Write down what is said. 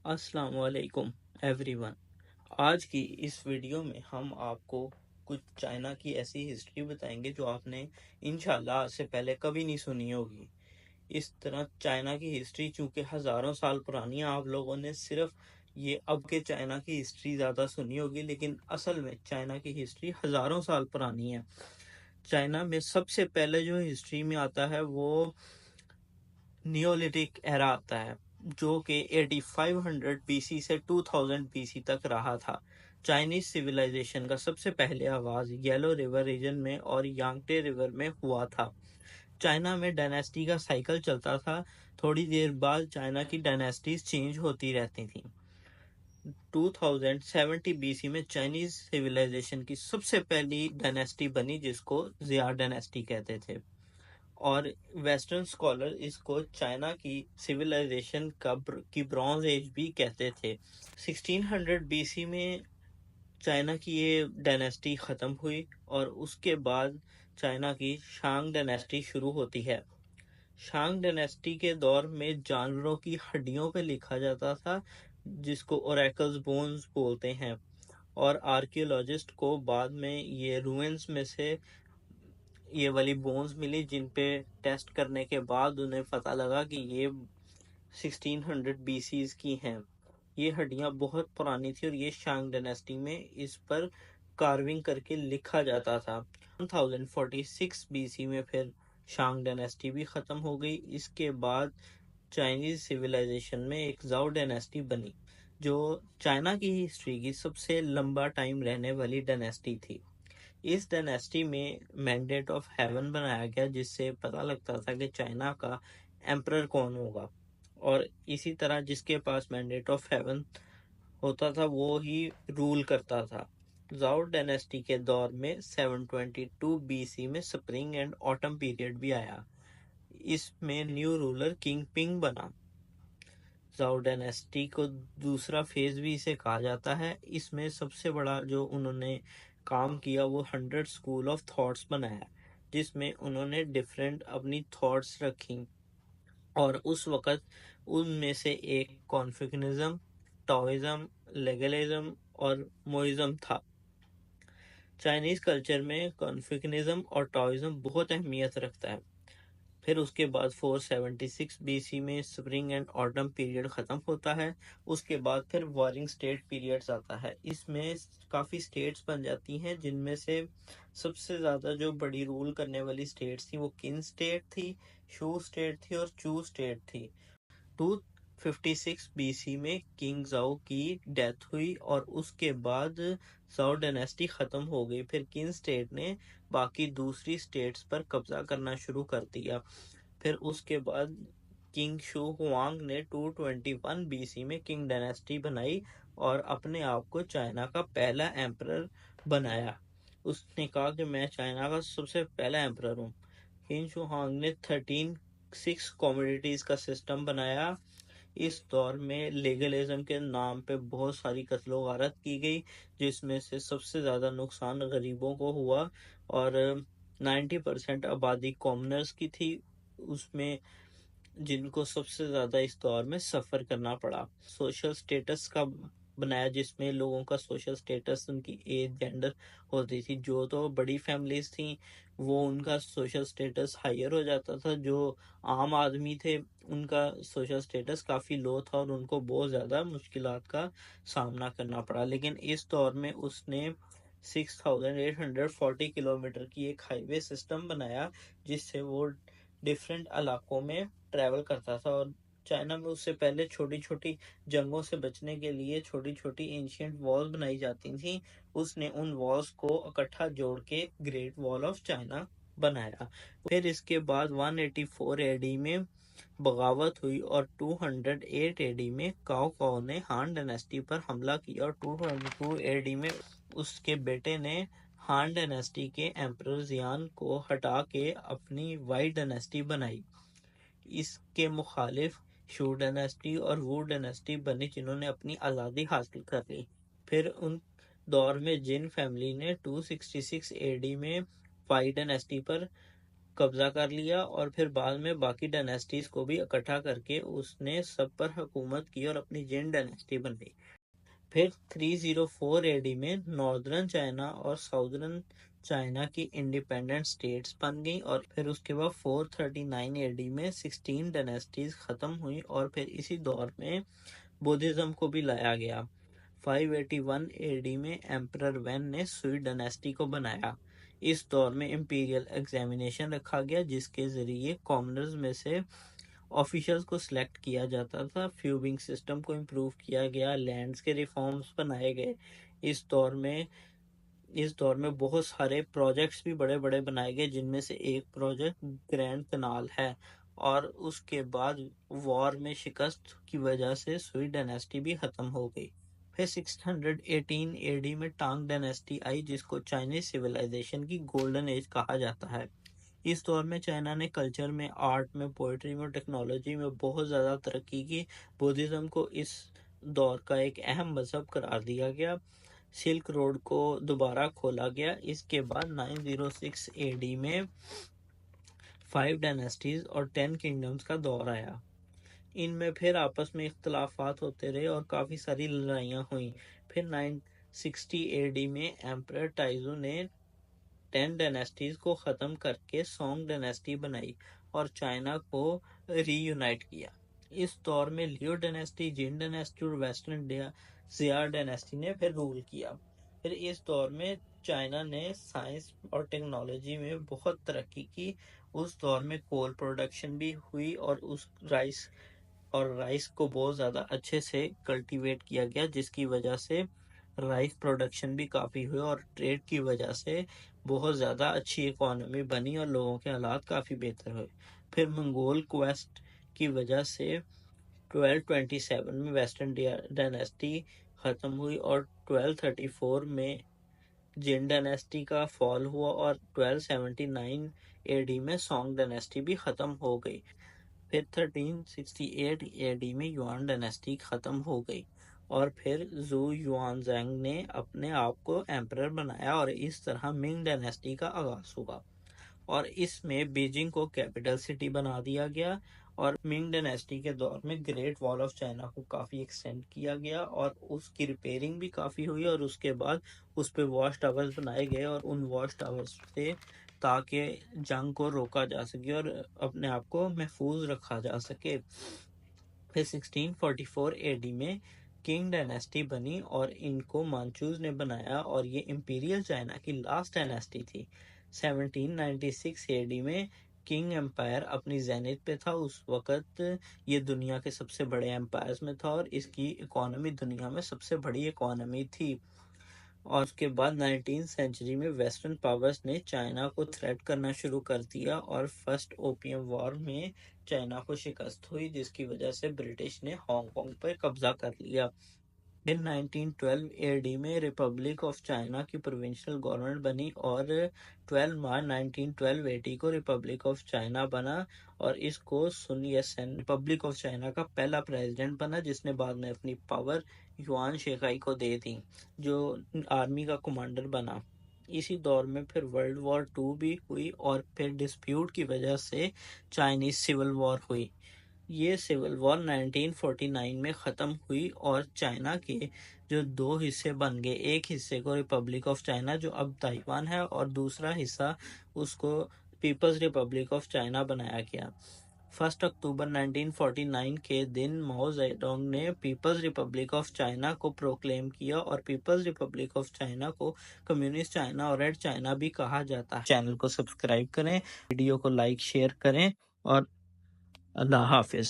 السلام علیکم every one. آج کی اس ویڈیو میں ہم آپ کو کچھ چائنا کی ایسی ہسٹری بتائیں گے جو آپ نے انشاءاللہ آج سے پہلے کبھی نہیں سنی ہوگی۔ اس طرح چائنا کی ہسٹری چونکہ ہزاروں سال پرانی ہے، آپ لوگوں نے صرف یہ اب کے چائنا کی ہسٹری زیادہ سنی ہوگی، لیکن اصل میں چائنا کی ہسٹری ہزاروں سال پرانی ہے۔ چائنا میں سب سے پہلے جو ہسٹری میں آتا ہے وہ نیولتھک ایرا آتا ہے، جو کہ 8500 بی سی سے 2000 بی سی تک رہا تھا۔ چائنیز سویلائزیشن کا سب سے پہلے آغاز یلو ریور ریجن میں اور یانگٹے ریور میں ہوا تھا۔ چائنا میں ڈائنیسٹی کا سائیکل چلتا تھا، تھوڑی دیر بعد چائنا کی ڈائنیسٹیز چینج ہوتی رہتی تھیں۔ 2070 بی سی میں چائنیز سویلائزیشن کی سب سے پہلی ڈائنیسٹی بنی، جس کو زیا ڈائنیسٹی کہتے تھے، اور ویسٹرن سکولر اس کو چائنا کی سویلائزیشن کی برونز ایج بھی کہتے تھے۔ 1600 بی سی میں چائنا کی یہ ڈائنیسٹی ختم ہوئی اور اس کے بعد چائنا کی شانگ ڈائنیسٹی شروع ہوتی ہے۔ شانگ ڈائنیسٹی کے دور میں جانوروں کی ہڈیوں پہ لکھا جاتا تھا، جس کو اوریکلز بونز بولتے ہیں، اور آرکیولوجسٹ کو بعد میں یہ روئنز میں سے یہ والی بونز ملی، جن پہ ٹیسٹ کرنے کے بعد انہیں پتہ لگا کہ یہ 1600 بی سیز کی ہیں۔ یہ ہڈیاں بہت پرانی تھی اور یہ شانگ ڈائنیسٹی میں اس پر کارونگ کر کے لکھا جاتا تھا۔ 1046 بی سی میں پھر شانگ ڈائنیسٹی بھی ختم ہو گئی۔ اس کے بعد چائنیز سویلائزیشن میں ایک زاؤ ڈائنیسٹی بنی، جو چائنا کی ہسٹری کی سب سے لمبا ٹائم رہنے والی ڈائنیسٹی تھی۔ اس ڈائنیسٹی میں مینڈیٹ آف ہیون بنایا گیا، جس سے پتہ لگتا تھا کہ چائنا کا ایمپرر کون ہوگا، اور اسی طرح جس کے پاس مینڈیٹ آف ہیون ہوتا تھا وہ ہی رول کرتا تھا۔ زاؤ ڈائنیسٹی کے دور میں 722 بی سی میں سپرنگ اینڈ آٹم پیریڈ بھی آیا۔ اس میں نیو رولر کنگ پنگ بنا۔ زاؤ ڈائنیسٹی کو دوسرا فیز بھی اسے کہا جاتا ہے۔ اس میں سب سے بڑا جو انہوں نے کام کیا وہ 100 اسکول آف تھاٹس بنایا، جس میں انہوں نے ڈیفرنٹ اپنی تھاٹس رکھی، اور اس وقت ان میں سے ایک کانفیوشنزم، ٹاؤزم، لیگلزم اور موئزم تھا۔ چائنیز کلچر میں کانفیوشنزم اور ٹاؤزم بہت اہمیت رکھتا ہے۔ پھر اس کے بعد 476 بی سی میں سپرنگ اینڈ آٹم پیریڈ ختم ہوتا ہے۔ اس کے بعد پھر وارنگ سٹیٹ پیریڈز آتا ہے۔ اس میں کافی سٹیٹس بن جاتی ہیں، جن میں سے سب سے زیادہ جو بڑی رول کرنے والی سٹیٹس تھی وہ قن سٹیٹ تھی، شو سٹیٹ تھی اور چو سٹیٹ تھی۔ 256 بی سی میں کنگ زاؤ کی ڈیتھ ہوئی اور اس کے بعد زاؤ ڈائنیسٹی ختم ہو گئی۔ پھر قن سٹیٹ نے باقی دوسری سٹیٹس پر قبضہ کرنا شروع کر دیا۔ پھر اس کے بعد کنگ شو ہوانگ نے 221 بی سی میں کنگ ڈائنیسٹی بنائی اور اپنے آپ کو چائنا کا پہلا ایمپرر بنایا۔ اس نے کہا کہ میں چائنا کا سب سے پہلا ایمپرر ہوں۔ کنگ شو ہوانگ نے 6 کمیونٹیز کا سسٹم بنایا۔ اس دور میں لیگلزم کے نام پہ بہت ساری قتل و غارت کی گئی، جس میں سے سب سے زیادہ نقصان غریبوں کو ہوا، اور 90% آبادی کامنرز کی تھی، اس میں جن کو سب سے زیادہ اس دور میں سفر کرنا پڑا۔ سوشل سٹیٹس کا بنایا، جس میں لوگوں کا سوشل سٹیٹس ان کی ایج، جینڈر ہوتی تھی۔ جو تو بڑی فیملیز تھیں وہ ان کا سوشل سٹیٹس ہائر ہو جاتا تھا، جو عام آدمی تھے ان کا سوشل سٹیٹس کافی لو تھا اور ان کو بہت زیادہ مشکلات کا سامنا کرنا پڑا۔ لیکن اس دور میں اس نے 6840 کلومیٹر کی ایک ہائی وے سسٹم بنایا، جس سے وہ ڈیفرنٹ علاقوں میں ٹریول کرتا تھا۔ اور چائنا میں اس سے پہلے چھوٹی چھوٹی جنگوں سے بچنے کے لیے چھوٹی چھوٹی اینشینٹ وال بنائی جاتی تھیں۔ اس نے ان والز کو اکٹھا جوڑ کے گریٹ وال آف چائنا بنایا۔ پھر اس کے بعد 184 اے ڈی میں بغاوت ہوئی اور 208 اے ڈی میں کاؤ کاؤ نے ہان ڈائنیسٹی پر حملہ کیا، اور 222 اے ڈی میں اس کے بیٹے نے ہان ڈائنیسٹی کے ایمپرر زیان کو ہٹا کے اپنی وائٹ ڈائنیسٹی بنائی۔ اس کے مخالف شو ڈائنیسٹی اور وو ڈائنیسٹی بنی، جنہوں نے اپنی آزادی حاصل کر لی۔ پھر ان دور میں جن فیملی نے 266 اے ڈی میں وائی ڈائنیسٹی پر قبضہ کر لیا، اور پھر بعد میں باقی ڈائنیسٹیز کو بھی اکٹھا کر کے اس نے سب پر حکومت کی اور اپنی جین ڈائنیسٹی بنائی۔ پھر 304 اے ڈی میں ناردرن چائنا اور ساؤدرن چائنا کی انڈیپینڈنٹ سٹیٹس بن گئیں، اور پھر اس کے بعد 439 اے ڈی میں 16 ڈائنیسٹیز ختم ہوئیں، اور پھر اسی دور میں بودھزم کو بھی لایا گیا۔ 581 اے ڈی میں ایمپرر وین نے سوئی ڈائنیسٹی کو بنایا۔ اس دور میں امپیریل ایگزامینیشن رکھا گیا جس کے ذریعے کامنرز میں سے آفیشلز کو سلیکٹ کیا جاتا تھا، فیوبنگ سسٹم کو امپروو کیا گیا، لینڈز کے ریفارمز بنائے گئے۔ اس دور میں بہت سارے پروجیکٹس بھی بڑے بڑے بنائے گئے، جن میں سے ایک پروجیکٹ گرینڈ کنال ہے، اور اس کے بعد وار میں شکست کی وجہ سے سوئی ڈائنیسٹی بھی ختم ہو گئی۔ پھر 618 اے ڈی میں ٹانگ ڈائنیسٹی آئی جس کو چائنیز سویلائزیشن کی گولڈن ایج کہا جاتا ہے۔ اس دور میں چائنا نے کلچر میں، آرٹ میں، پوئٹری میں، ٹیکنالوجی میں بہت زیادہ ترقی کی۔ بودھزم کو اس دور کا ایک اہم مذہب قرار دیا گیا۔ سلک روڈ کو دوبارہ کھولا گیا۔ اس کے بعد 906 اے ڈی میں 5 ڈائنیسٹیز اور 10 کنگڈمز کا دور آیا۔ ان میں پھر آپس میں اختلافات ہوتے رہے اور کافی ساری لڑائیاں ہوئیں۔ پھر 960 اے ڈی میں ایمپرر تائزو نے 10 ڈائنیسٹیز کو ختم کر کے سونگ ڈائنیسٹی بنائی اور چائنا کو ری یونائٹ کیا۔ اس دور میں لیو ڈائنیسٹی، جین ڈائنیسٹی اور ویسٹرن زیار ڈائنیسٹی نے پھر رول کیا۔ پھر اس دور میں چائنا نے سائنس اور ٹیکنالوجی میں بہت ترقی کی۔ اس دور میں کول پروڈکشن بھی ہوئی اور رائس کو بہت زیادہ اچھے سے کلٹیویٹ کیا گیا، جس کی وجہ سے رائس پروڈکشن بھی کافی ہوئی اور ٹریڈ کی وجہ سے بہت زیادہ اچھی اکانومی بنی اور لوگوں کے حالات کافی بہتر ہوئے۔ پھر منگول کویسٹ کی وجہ سے 1227 میں ویسٹرن ڈائنیسٹی ختم ہوئی اور 1234 میں جین ڈائنیسٹی کا فال ہوا اور 1279 اے ڈی میں سونگ ڈائنیسٹی بھی ختم ہو گئی۔ پھر 1368 اے ڈی میں یوان ڈائنیسٹی ختم ہو گئی، اور پھر زو یوانزانگ نے اپنے آپ کو ایمپرر بنایا اور اس طرح منگ ڈائنیسٹی کا آغاز ہوا، اور اس میں بیجنگ کو کیپٹل سٹی بنا دیا گیا۔ اور منگ ڈائنیسٹی کے دور میں گریٹ وال آف چائنا کو کافی ایکسٹینڈ کیا گیا اور اس کی ریپیئرنگ بھی کافی ہوئی، اور اس کے بعد اس پہ واچ ٹاورز بنائے گئے، اور ان واچ ٹاورز سے تاکہ جنگ کو روکا جا سکے اور اپنے آپ کو محفوظ رکھا جا سکے۔ پھر 1644 اے ڈی میں کنگ ڈائنیسٹی بنی اور ان کو مانچوز نے بنایا، اور یہ امپیریل چائنا کی لاسٹ ڈائنیسٹی تھی۔ 1796 اے ڈی میں کنگ امپائر اپنی زینت پہ تھا۔ اس وقت یہ دنیا کے سب سے بڑے امپائرز میں تھا اور اس کی اکانومی دنیا میں سب سے بڑی اکانومی تھی۔ اور اس کے بعد 19 سینچری میں ویسٹرن پاورز نے چائنا کو تھریٹ کرنا شروع کر دیا، اور فرسٹ اوپیم وار میں چائنا کو شکست ہوئی، جس کی وجہ سے برٹش نے ہانگ کانگ پر قبضہ کر لیا۔ پھر 1912 اے ڈی میں ریپبلک آف چائنا کی پروونشل گورنمنٹ بنی، اور 12 مارچ 1912 اے ڈی کو ریپبلک آف چائنا بنا، اور اس کو سن یسین ریپبلک آف چائنا کا پہلا پریزیڈنٹ بنا، جس نے بعد میں اپنی پاور یوان شیخائی کو دے دی جو آرمی کا کمانڈر بنا۔ اسی دور میں پھر ورلڈ وار 2 بھی ہوئی، اور پھر ڈسپیوٹ کی وجہ سے چائنیز سول وار ہوئی۔ یہ سول وار 1949 میں ختم ہوئی اور چائنا کے جو 2 حصے بن گئے، ایک حصے کو ریپبلک آف چائنا جو اب تائیوان ہے، اور دوسرا حصہ اس کو پیپلز ریپبلک آف چائنا بنایا گیا۔ 1 اکتوبر 1949 کے دن ماؤ زیڈونگ نے پیپلز ریپبلک آف چائنا کو پروکلیم کیا، اور پیپلز ریپبلک آف چائنا کو کمیونسٹ چائنا اور ریڈ چائنا بھی کہا جاتا ہے۔ چینل کو سبسکرائب کریں، ویڈیو کو لائک شیئر کریں، اور اللہ حافظ۔